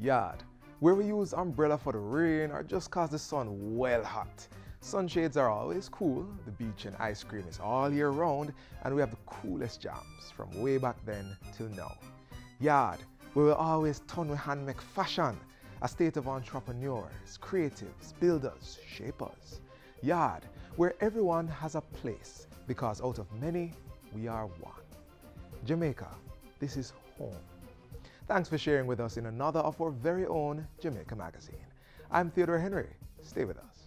Yard, where we use umbrella for the rain or just cause the sun well hot. Sunshades are always cool, the beach and ice cream is all year round, and we have the coolest jams from way back then till now. Yard, where we always turn with handmade fashion, a state of entrepreneurs, creatives, builders, shapers. Yard, where everyone has a place, because out of many, we are one. Jamaica, this is home. Thanks for sharing with us in another of our very own Jamaica Magazine. I'm Theodore Henry. Stay with us.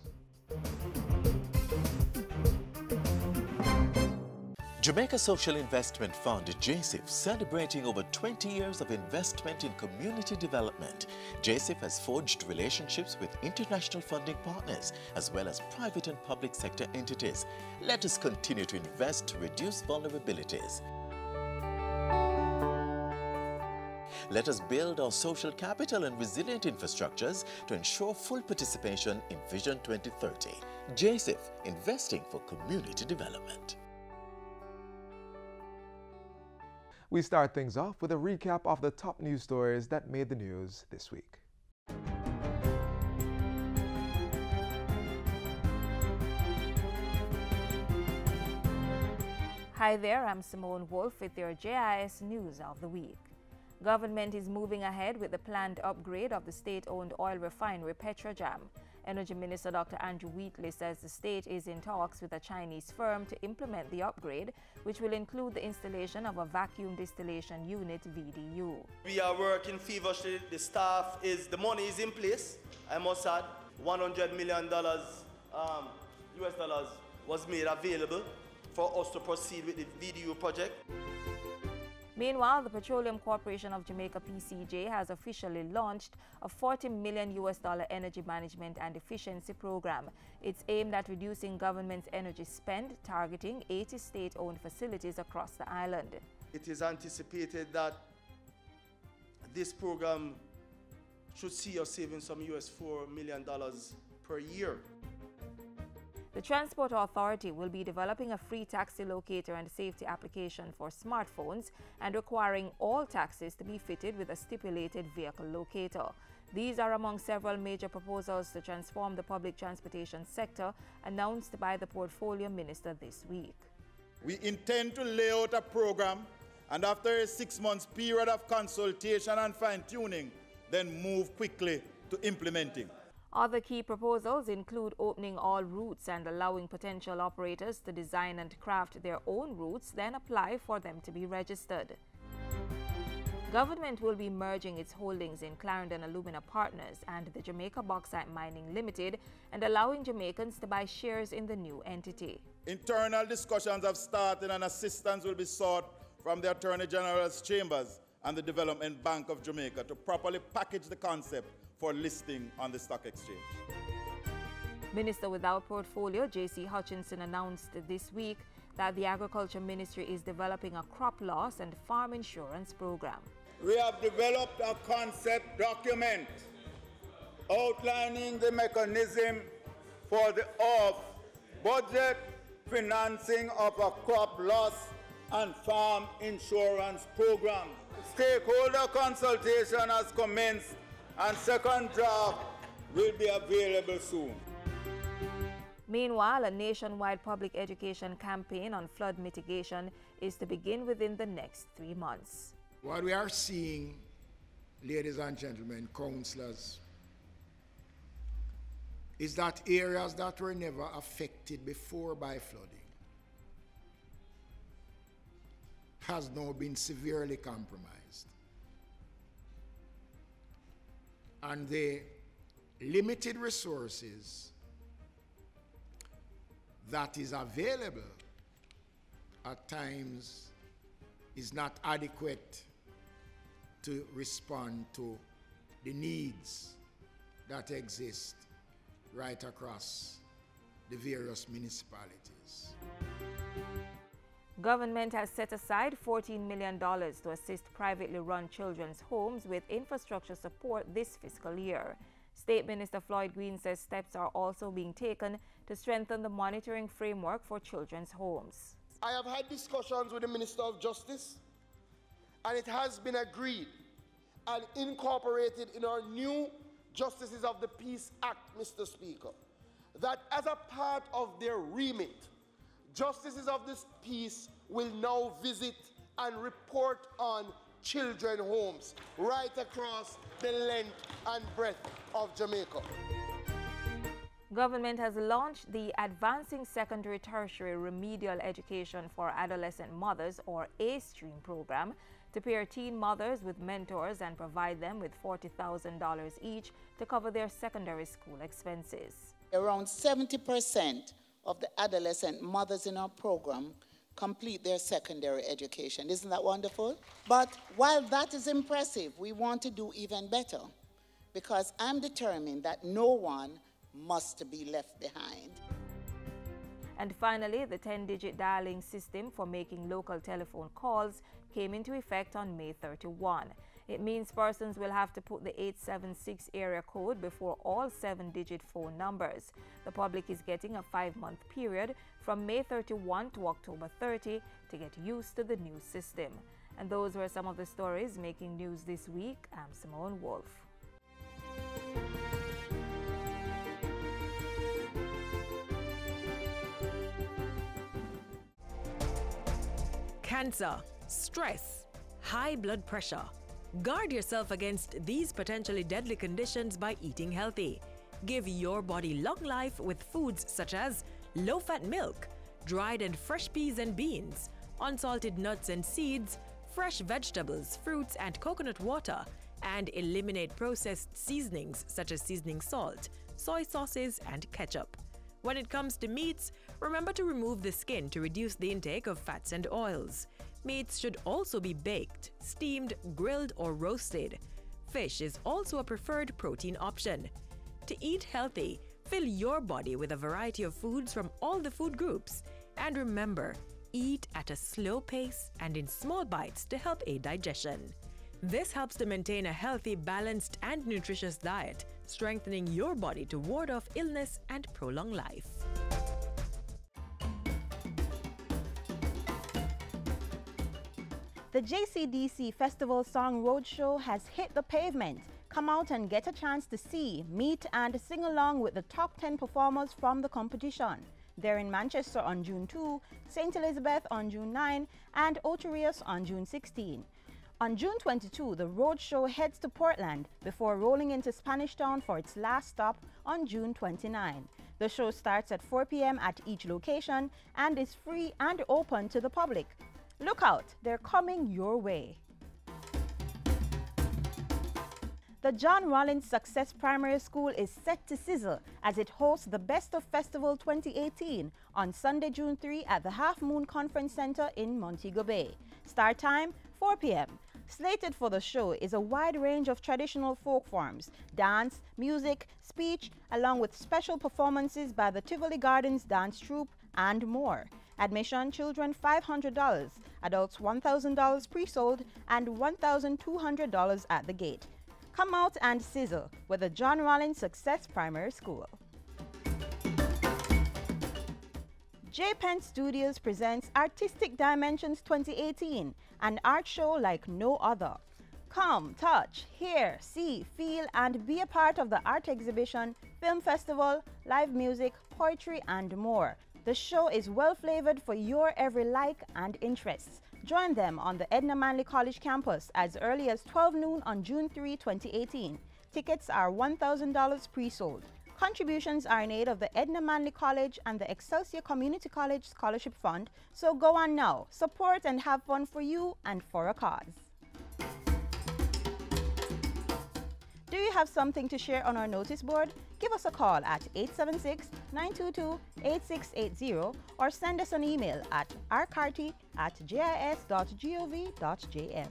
Jamaica Social Investment Fund, JSIF, celebrating over 20 years of investment in community development. JSIF has forged relationships with international funding partners as well as private and public sector entities. Let us continue to invest to reduce vulnerabilities. Let us build our social capital and resilient infrastructures to ensure full participation in Vision 2030. JSIF, investing for community development. We start things off with a recap of the top news stories that made the news this week. Hi there, I'm Simone Wolf with your JIS News of the Week. Government is moving ahead with the planned upgrade of the state-owned oil refinery Petrojam. Energy Minister Dr. Andrew Wheatley says the state is in talks with a Chinese firm to implement the upgrade, which will include the installation of a vacuum distillation unit VDU. We are working feverishly. The money is in place. I must add, $100 million US dollars was made available for us to proceed with the VDU project. Meanwhile, the Petroleum Corporation of Jamaica PCJ has officially launched a $40 million US energy management and efficiency program. It's aimed at reducing government's energy spend, targeting 80 state-owned facilities across the island. It is anticipated that this program should see us saving some US $4 million per year. The Transport Authority will be developing a free taxi locator and safety application for smartphones and requiring all taxis to be fitted with a stipulated vehicle locator. These are among several major proposals to transform the public transportation sector announced by the Portfolio Minister this week. We intend to lay out a program and after a 6-month period of consultation and fine-tuning, then move quickly to implementing. Other key proposals include opening all routes and allowing potential operators to design and craft their own routes, then apply for them to be registered. Government will be merging its holdings in Clarendon Alumina Partners and the Jamaica Bauxite Mining Limited and allowing Jamaicans to buy shares in the new entity. Internal discussions have started and assistance will be sought from the Attorney General's chambers and the Development Bank of Jamaica to properly package the concept for listing on the stock exchange. Minister without portfolio J.C. Hutchinson announced this week that the Agriculture Ministry is developing a crop loss and farm insurance program. We have developed a concept document outlining the mechanism for the budget financing of a crop loss and farm insurance program. Stakeholder consultation has commenced and second draft will be available soon. Meanwhile, a nationwide public education campaign on flood mitigation is to begin within the next 3 months. What we are seeing, ladies and gentlemen, councillors, is that areas that were never affected before by flooding has now been severely compromised. And the limited resources that is available at times is not adequate to respond to the needs that exist right across the various municipalities. Government has set aside $14 million to assist privately run children's homes with infrastructure support this fiscal year. State Minister Floyd Green says steps are also being taken to strengthen the monitoring framework for children's homes. I have had discussions with the Minister of Justice, and it has been agreed and incorporated in our new Justices of the Peace Act, Mr. Speaker, that as a part of their remit, Justices of this Peace will now visit and report on children homes right across the length and breadth of Jamaica. Government has launched the Advancing Secondary Tertiary Remedial Education for Adolescent Mothers, or A-Stream program, to pair teen mothers with mentors and provide them with $40,000 each to cover their secondary school expenses. Around 70% of the adolescent mothers in our program complete their secondary education. Isn't that wonderful? But while that is impressive, we want to do even better, because I'm determined that no one must be left behind. And finally, the 10-digit dialing system for making local telephone calls came into effect on May 31. It means persons will have to put the 876 area code before all 7-digit phone numbers. The public is getting a 5-month period from May 31 to October 30 to get used to the new system. And those were some of the stories making news this week. I'm Simone Wolf. Cancer, stress, high blood pressure. Guard yourself against these potentially deadly conditions by eating healthy. Give your body long life with foods such as low-fat milk, dried and fresh peas and beans, unsalted nuts and seeds, fresh vegetables, fruits and coconut water, and eliminate processed seasonings such as seasoning salt, soy sauces and ketchup. When it comes to meats, remember to remove the skin to reduce the intake of fats and oils. Meats should also be baked, steamed, grilled or roasted. Fish is also a preferred protein option. To eat healthy, fill your body with a variety of foods from all the food groups. And remember, eat at a slow pace and in small bites to help aid digestion. This helps to maintain a healthy, balanced and nutritious diet, strengthening your body to ward off illness and prolong life. The JCDC Festival Song Roadshow has hit the pavement. Come out and get a chance to see, meet and sing along with the top 10 performers from the competition. They're in Manchester on June 2, St. Elizabeth on June 9 and Ocherius on June 16. On June 22, the Roadshow heads to Portland before rolling into Spanish Town for its last stop on June 29. The show starts at 4 p.m. at each location and is free and open to the public. Look out, they're coming your way. The John Rollins Success Primary School is set to sizzle as it hosts the Best of Festival 2018 on Sunday, June 3 at the Half Moon Conference Center in Montego Bay. Start time, 4 p.m. Slated for the show is a wide range of traditional folk forms, dance, music, speech, along with special performances by the Tivoli Gardens Dance Troupe and more. Admission, children $500, adults $1,000 pre-sold and $1,200 at the gate. Come out and sizzle with the John Rollins Success Primary School. J Penn Studios presents Artistic Dimensions 2018, an art show like no other. Come, touch, hear, see, feel, and be a part of the art exhibition, film festival, live music, poetry, and more. The show is well-flavored for your every like and interests. Join them on the Edna Manley College campus as early as 12 noon on June 3, 2018. Tickets are $1,000 pre-sold. Contributions are in aid of the Edna Manley College and the Excelsior Community College Scholarship Fund, so go on now, support and have fun for you and for a cause. Do you have something to share on our notice board? Give us a call at 876-922-8680 or send us an email at rcarty@gis.gov.jm.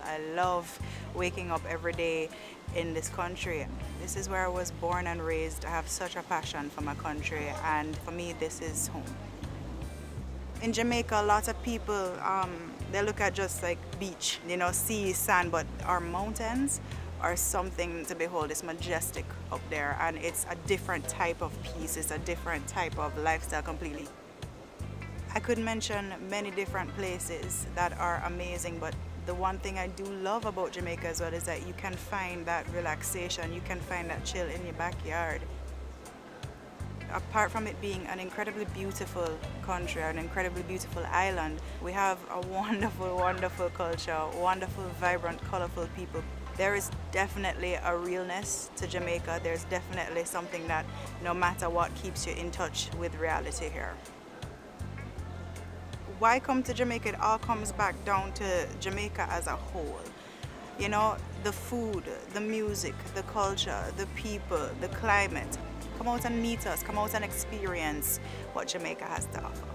I love waking up every day in this country. This is where I was born and raised. I have such a passion for my country, and for me, this is home. In Jamaica, a lot of people, they look at just like beach, you know, sea, sand, but our mountains are something to behold. It's majestic up there, and it's a different type of peace. It's a different type of lifestyle completely. I could mention many different places that are amazing, but the one thing I do love about Jamaica as well is that you can find that relaxation, you can find that chill in your backyard. Apart from it being an incredibly beautiful country, an incredibly beautiful island, we have a wonderful, wonderful culture, wonderful, vibrant, colorful people. There is definitely a realness to Jamaica. There's definitely something that, no matter what, keeps you in touch with reality here. Why come to Jamaica? It all comes back down to Jamaica as a whole. You know, the food, the music, the culture, the people, the climate. Come out and meet us, come out and experience what Jamaica has to offer.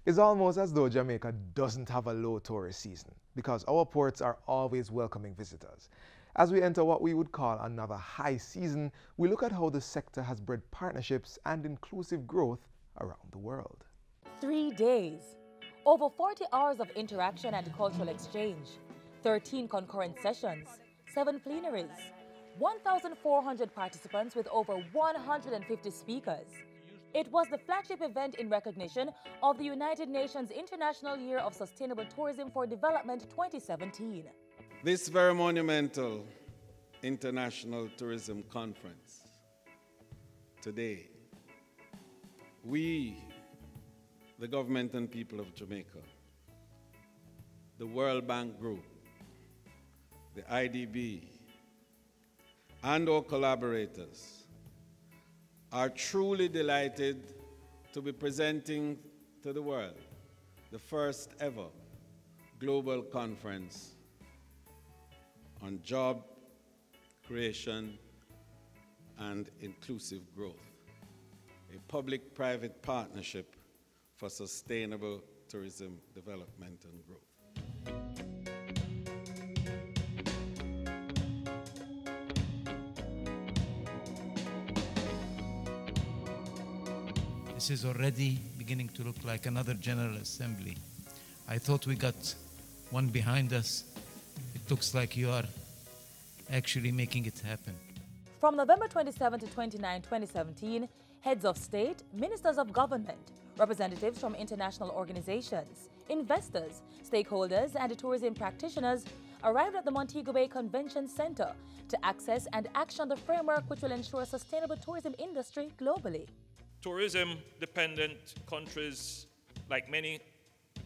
It's almost as though Jamaica doesn't have a low tourist season, because our ports are always welcoming visitors. As we enter what we would call another high season, we look at how the sector has bred partnerships and inclusive growth around the world. 3 days, over 40 hours of interaction and cultural exchange, 13 concurrent sessions, 7 plenaries, 1,400 participants with over 150 speakers. It was the flagship event in recognition of the United Nations International Year of Sustainable Tourism for Development 2017. This very monumental International Tourism Conference, today, we, the government and people of Jamaica, the World Bank Group, the IDB, and our collaborators are truly delighted to be presenting to the world the first ever global conference on job creation and inclusive growth, a public-private partnership for sustainable tourism development and growth. This is already beginning to look like another General Assembly. I thought we got one behind us. It looks like you are actually making it happen. From November 27 to 29, 2017, heads of state, ministers of government, representatives from international organizations, investors, stakeholders, and tourism practitioners arrived at the Montego Bay Convention Center to access and action the framework which will ensure a sustainable tourism industry globally. Tourism-dependent countries, like many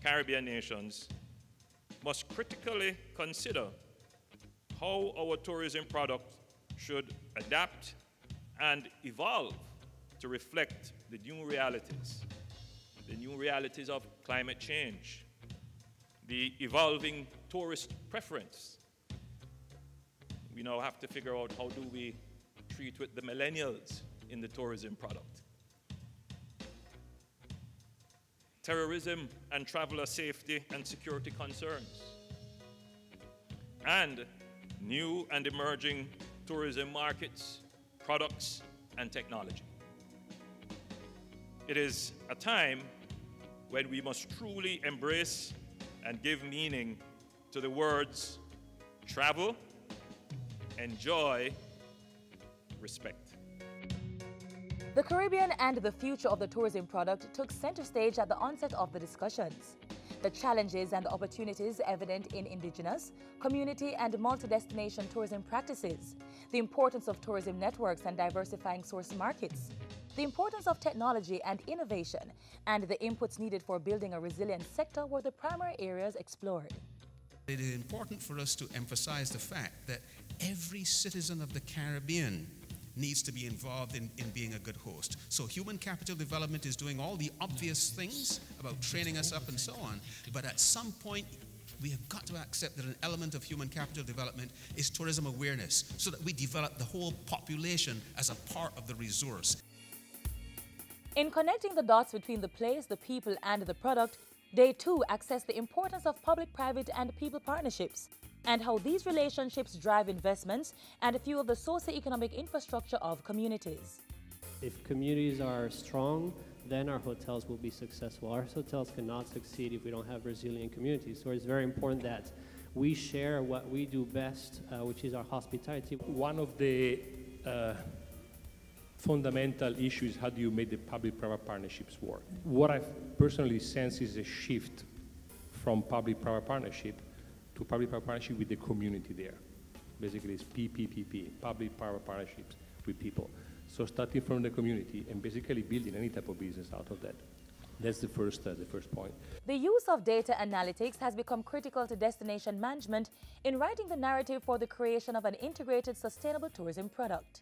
Caribbean nations, must critically consider how our tourism product should adapt and evolve to reflect the new realities of climate change, the evolving tourist preference. We now have to figure out how do we treat with the millennials in the tourism product. Terrorism and traveler safety and security concerns, and new and emerging tourism markets, products, and technology. It is a time when we must truly embrace and give meaning to the words travel, enjoy, respect. The Caribbean and the future of the tourism product took center stage at the onset of the discussions. The challenges and the opportunities evident in indigenous, community, and multi-destination tourism practices, the importance of tourism networks and diversifying source markets, the importance of technology and innovation, and the inputs needed for building a resilient sector were the primary areas explored. It is important for us to emphasize the fact that every citizen of the Caribbean needs to be involved in being a good host. So human capital development is doing all the obvious things about training us up and so on, but at some point we have got to accept that an element of human capital development is tourism awareness, so that we develop the whole population as a part of the resource. In connecting the dots between the place, the people, and the product, they too access the importance of public-private and people partnerships, and how these relationships drive investments and fuel the socio-economic infrastructure of communities. If communities are strong, then our hotels will be successful. Our hotels cannot succeed if we don't have resilient communities. So it's very important that we share what we do best, which is our hospitality. One of the fundamental issues, how do you make the public-private partnerships work? What I personally sense is a shift from public-private partnership to public-private partnership with the community there. Basically, it's PPPP, public-private partnerships with people. So starting from the community and basically building any type of business out of that. That's the first point. The use of data analytics has become critical to destination management in writing the narrative for the creation of an integrated sustainable tourism product.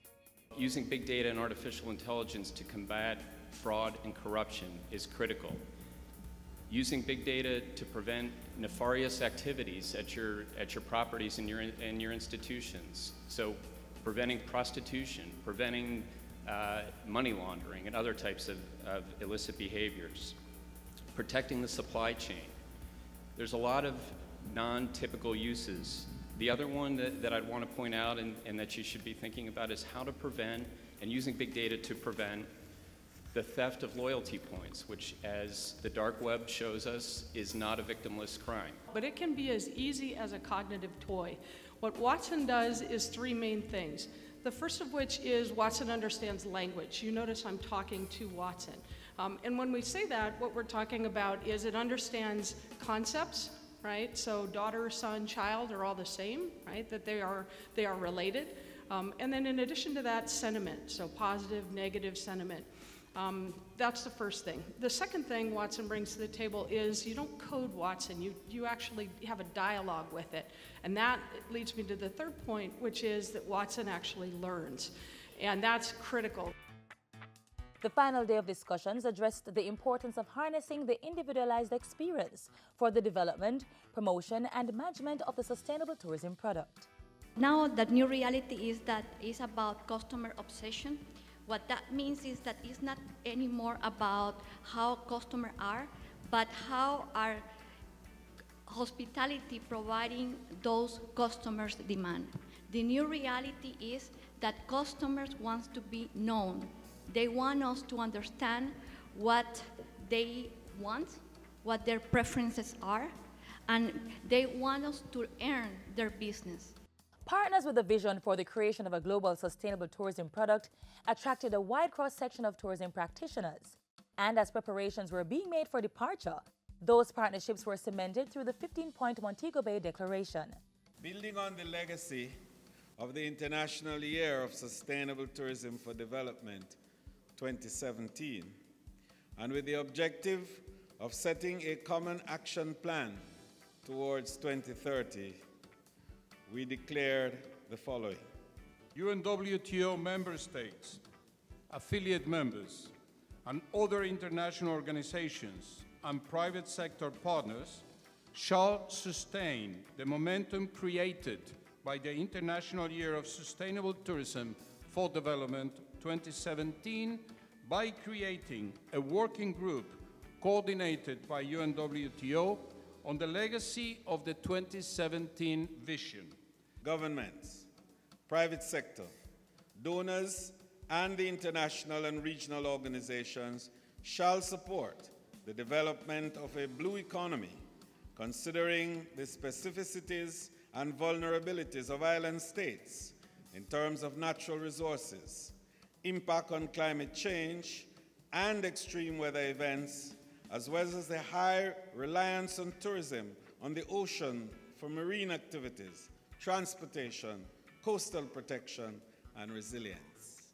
Using big data and artificial intelligence to combat fraud and corruption is critical. Using big data to prevent nefarious activities at your properties and your institutions. So preventing prostitution, preventing money laundering and other types of illicit behaviors. Protecting the supply chain. There's a lot of non-typical uses. The other one that I'd want to point out and that you should be thinking about is how to prevent, and using big data to prevent, the theft of loyalty points, which, as the dark web shows us, is not a victimless crime. But it can be as easy as a cognitive toy. What Watson does is three main things. The first of which is Watson understands language. You notice I'm talking to Watson. And when we say that, what we're talking about is it understands concepts, right? So daughter, son, child are all the same, right? That they are related. And then in addition to that, sentiment, so positive, negative sentiment. That's the first thing. The second thing Watson brings to the table is you don't code Watson, you actually have a dialogue with it. And that leads me to the third point, which is that Watson actually learns. And that's critical. The final day of discussions addressed the importance of harnessing the individualized experience for the development, promotion, and management of the sustainable tourism product. Now the new reality is that it's about customer obsession. What that means is that it's not anymore about how customers are, but how our hospitality providing those customers' demand. The new reality is that customers want to be known. They want us to understand what they want, what their preferences are, and they want us to earn their business. Partners with a vision for the creation of a global sustainable tourism product attracted a wide cross-section of tourism practitioners. And as preparations were being made for departure, those partnerships were cemented through the 15-point Montego Bay Declaration. Building on the legacy of the International Year of Sustainable Tourism for Development 2017, and with the objective of setting a common action plan towards 2030, we declared the following. UNWTO member states, affiliate members, and other international organizations and private sector partners shall sustain the momentum created by the International Year of Sustainable Tourism for Development 2017 by creating a working group coordinated by UNWTO on the legacy of the 2017 vision. Governments, private sector, donors, and the international and regional organizations shall support the development of a blue economy, considering the specificities and vulnerabilities of island states in terms of natural resources, impact on climate change, and extreme weather events, as well as the high reliance on tourism on the ocean for marine activities, transportation, coastal protection, and resilience.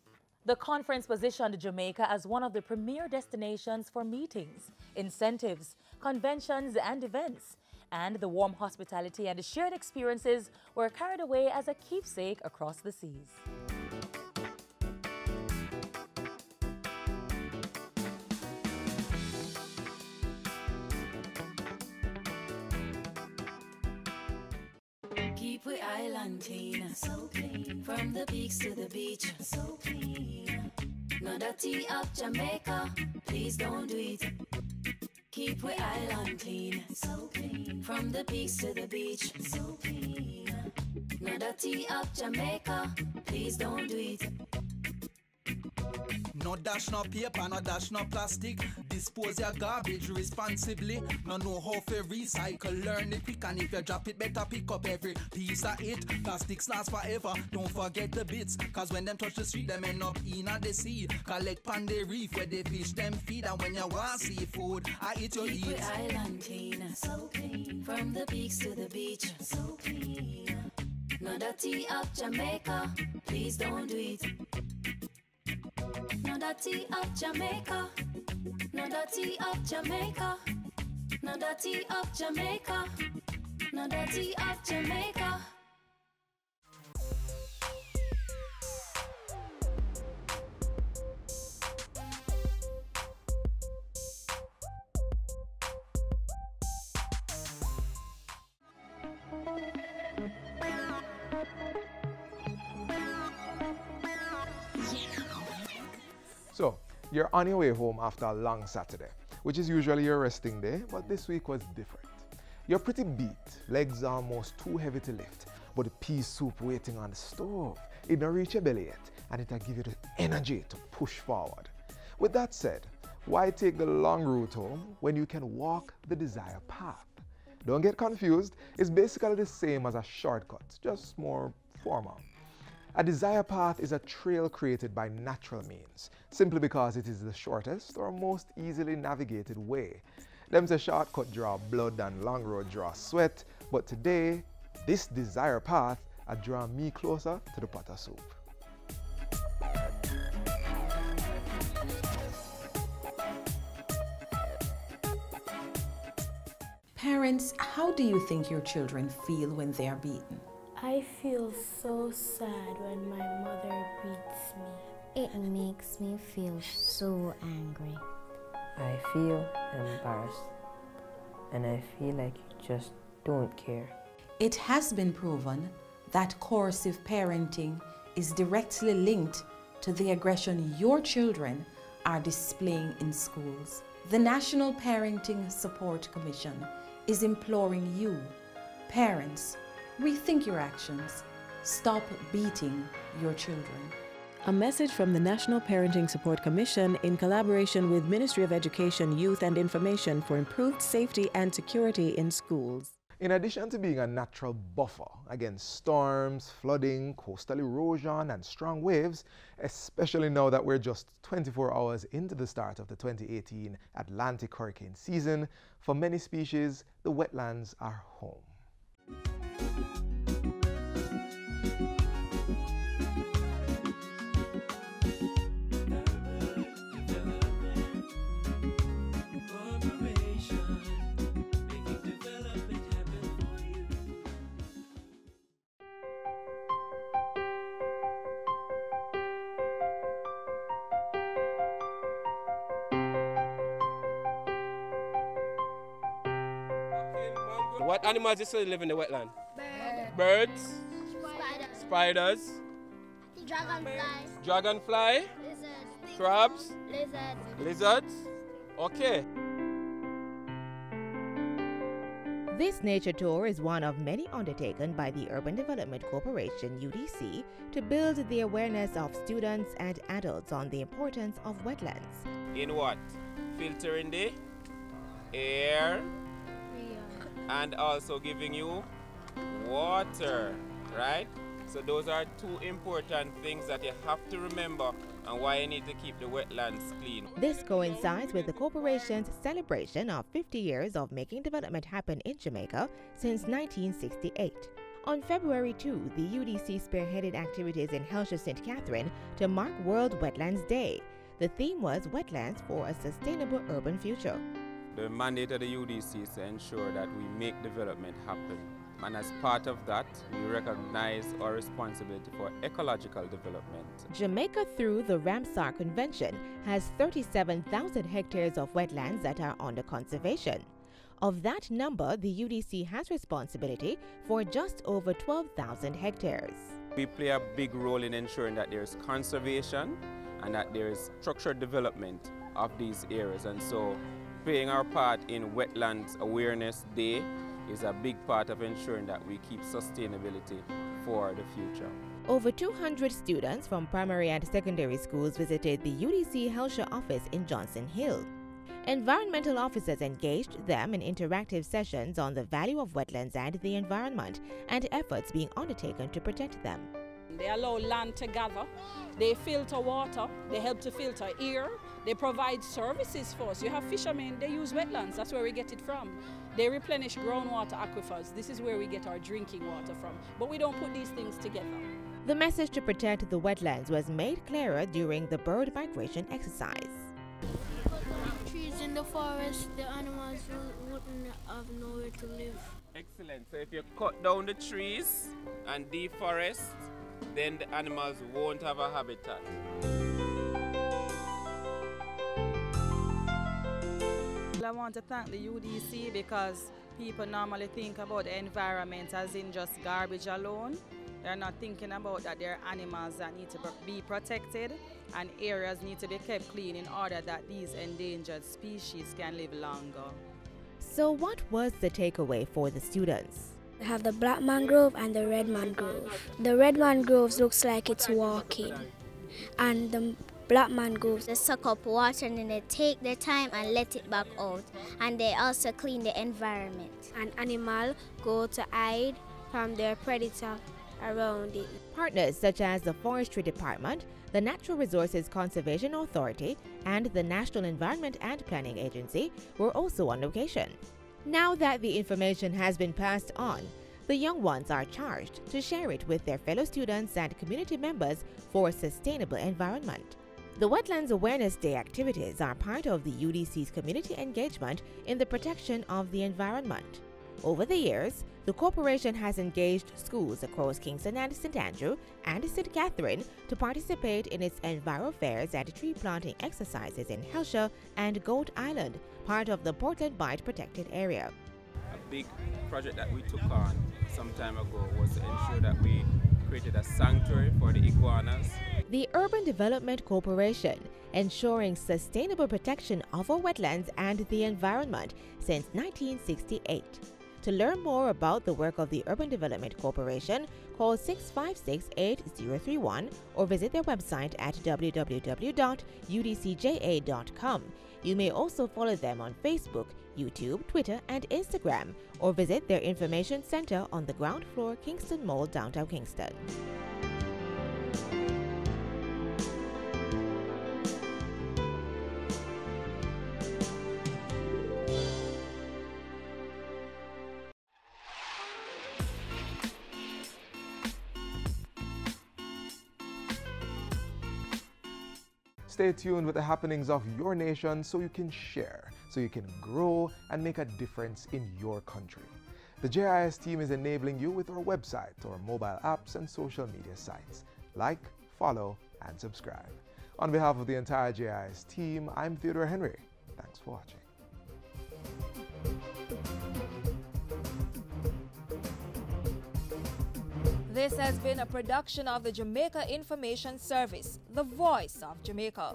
The conference positioned Jamaica as one of the premier destinations for meetings, incentives, conventions, and events. And the warm hospitality and shared experiences were carried away as a keepsake across the seas. Keep we island clean, so clean. From the peaks to the beach, so clean. No dirty up Jamaica, please don't do it. Keep we island clean, so clean. From the peaks to the beach, so clean. No dirty up Jamaica, please don't do it. No dash no paper, no dash no plastic. Dispose your garbage responsibly. No know how to recycle, learn it quick. And if you drop it, better pick up every piece of it. Plastics last forever, don't forget the bits. Cause when them touch the street, them end up in the sea. Collect pan the reef where they fish them feed. And when you want seafood, I eat your eat. Keep island clean, so clean. From the peaks to the beach, so clean. No dirty up Jamaica, please don't do it. No dirty up Jamaica, no dirty up Jamaica, no dirty up Jamaica, no dirty up Jamaica. So, you're on your way home after a long Saturday, which is usually your resting day, but this week was different. You're pretty beat, legs almost too heavy to lift, but the pea soup waiting on the stove, it don't reach your belly yet, and it'll give you the energy to push forward. With that said, why take the long route home when you can walk the desired path? Don't get confused, it's basically the same as a shortcut, just more formal. A desire path is a trail created by natural means, simply because it is the shortest or most easily navigated way. Them say shortcut draw blood and long road draw sweat, but today, this desire path a draw me closer to the pot of soup. Parents, how do you think your children feel when they are beaten? I feel so sad when my mother beats me. It makes me feel so angry. I feel embarrassed, and I feel like you just don't care. It has been proven that coercive parenting is directly linked to the aggression your children are displaying in schools. The National Parenting Support Commission is imploring you, parents, rethink your actions. Stop beating your children. A message from the National Parenting Support Commission in collaboration with Ministry of Education, Youth and Information for improved safety and security in schools. In addition to being a natural buffer against storms, flooding, coastal erosion, and strong waves, especially now that we're just 24 hours into the start of the 2018 Atlantic hurricane season, for many species, the wetlands are home. What animals usually live in the wetland? Birds. Spiders. Dragonflies. Dragonfly. Lizards. Crabs. Lizards. Lizards. Okay. This nature tour is one of many undertaken by the Urban Development Corporation, UDC, to build the awareness of students and adults on the importance of wetlands. In what? Filtering the air and also giving you water, right? So those are two important things that you have to remember and why you need to keep the wetlands clean. This coincides with the corporation's celebration of 50 years of making development happen in Jamaica since 1968. On February 2, the UDC spearheaded activities in Helsher St. Catherine to mark World Wetlands Day. The theme was Wetlands for a Sustainable Urban Future. The mandate of the UDC is to ensure that we make development happen. And as part of that, we recognize our responsibility for ecological development. Jamaica, through the Ramsar Convention, has 37,000 hectares of wetlands that are under conservation. Of that number, the UDC has responsibility for just over 12,000 hectares. We play a big role in ensuring that there's conservation and that there's structured development of these areas. And so playing our part in Wetlands Awareness Day is a big part of ensuring that we keep sustainability for the future. Over 200 students from primary and secondary schools visited the UDC Helsha office in Johnson Hill. Environmental officers engaged them in interactive sessions on the value of wetlands and the environment and efforts being undertaken to protect them. They allow land to gather, they filter water, they help to filter air, they provide services for us. You have fishermen, they use wetlands, that's where we get it from. They replenish groundwater aquifers, this is where we get our drinking water from. But we don't put these things together. The message to protect the wetlands was made clearer during the bird migration exercise. Trees in the forest, the animals wouldn't have nowhere to live. Excellent. So if you cut down the trees and deforest, then the animals won't have a habitat. I want to thank the UDC because people normally think about the environment as in just garbage alone. They're not thinking about that there are animals that need to be protected and areas need to be kept clean in order that these endangered species can live longer. So what was the takeaway for the students? We have the black mangrove and the red mangrove. The red mangroves looks like it's walking, and the black mangroves, they suck up water and then they take their time and let it back out, and they also clean the environment. An animal go to hide from their predator around it. Partners such as the Forestry Department, the Natural Resources Conservation Authority, and the National Environment and Planning Agency were also on location. Now that the information has been passed on, the young ones are charged to share it with their fellow students and community members for a sustainable environment. The Wetlands Awareness Day activities are part of the UDC's community engagement in the protection of the environment. Over the years, the corporation has engaged schools across Kingston and St. Andrew and St. Catherine to participate in its Enviro Fairs and tree planting exercises in Helsha and Goat Island, part of the Portland Bight Protected Area. A big project that we took on some time ago was to ensure that we created a sanctuary for the iguanas. The Urban Development Corporation, ensuring sustainable protection of our wetlands and the environment since 1968. To learn more about the work of the Urban Development Corporation, call 656-8031 or visit their website at www.udcja.com. You may also follow them on Facebook, YouTube, Twitter, and Instagram, or visit their information center on the ground floor, Kingston Mall, downtown Kingston. Stay tuned with the happenings of your nation so you can share, so you can grow and make a difference in your country. The JIS team is enabling you with our website, our mobile apps and social media sites. Like, follow, and subscribe. On behalf of the entire JIS team, I'm Theodore Henry. Thanks for watching. This has been a production of the Jamaica Information Service, the voice of Jamaica.